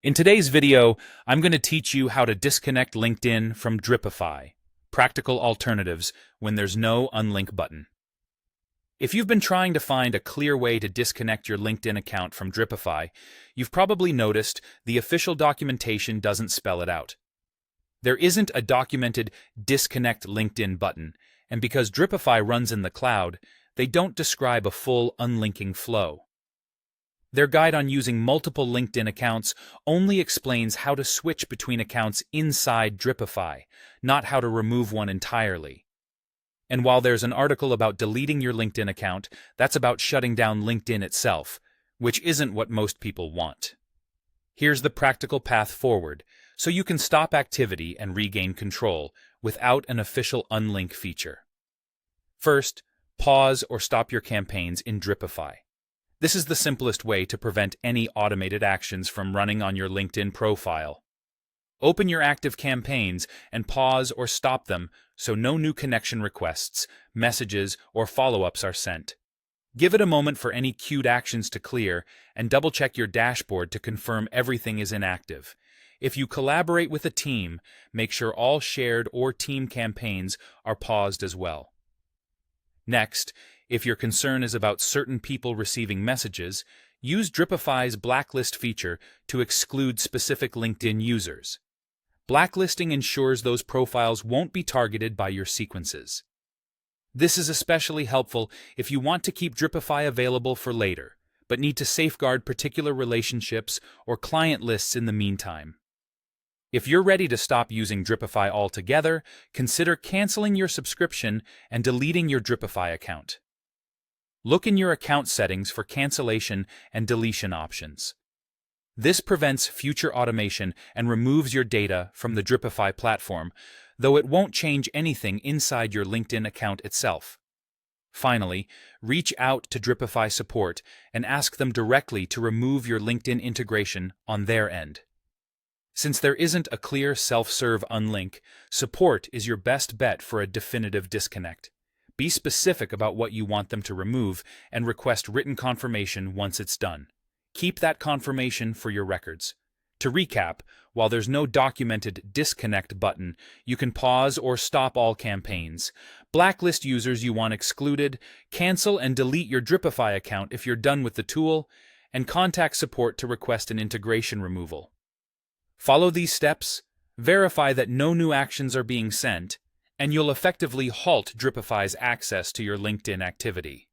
In today's video, I'm going to teach you how to disconnect LinkedIn from Dripify, practical alternatives when there's no unlink button. If you've been trying to find a clear way to disconnect your LinkedIn account from Dripify, you've probably noticed the official documentation doesn't spell it out. There isn't a documented Disconnect LinkedIn button, and because Dripify runs in the cloud, they don't describe a full unlinking flow. Their guide on using multiple LinkedIn accounts only explains how to switch between accounts inside Dripify, not how to remove one entirely. And while there's an article about deleting your LinkedIn account, that's about shutting down LinkedIn itself, which isn't what most people want. Here's the practical path forward, so you can stop activity and regain control without an official unlink feature. First, pause or stop your campaigns in Dripify. This is the simplest way to prevent any automated actions from running on your LinkedIn profile. Open your active campaigns and pause or stop them so no new connection requests, messages, or follow-ups are sent. Give it a moment for any queued actions to clear and double-check your dashboard to confirm everything is inactive. If you collaborate with a team, make sure all shared or team campaigns are paused as well. Next, if your concern is about certain people receiving messages, use Dripify's blacklist feature to exclude specific LinkedIn users. Blacklisting ensures those profiles won't be targeted by your sequences. This is especially helpful if you want to keep Dripify available for later, but need to safeguard particular relationships or client lists in the meantime. If you're ready to stop using Dripify altogether, consider canceling your subscription and deleting your Dripify account. Look in your account settings for cancellation and deletion options. This prevents future automation and removes your data from the Dripify platform, though it won't change anything inside your LinkedIn account itself. Finally, reach out to Dripify support and ask them directly to remove your LinkedIn integration on their end. Since there isn't a clear self-serve unlink, support is your best bet for a definitive disconnect. Be specific about what you want them to remove and request written confirmation once it's done. Keep that confirmation for your records. To recap, while there's no documented disconnect button, you can pause or stop all campaigns, blacklist users you want excluded, cancel and delete your Dripify account if you're done with the tool, and contact support to request an integration removal. Follow these steps, verify that no new actions are being sent, and you'll effectively halt Dripify's access to your LinkedIn activity.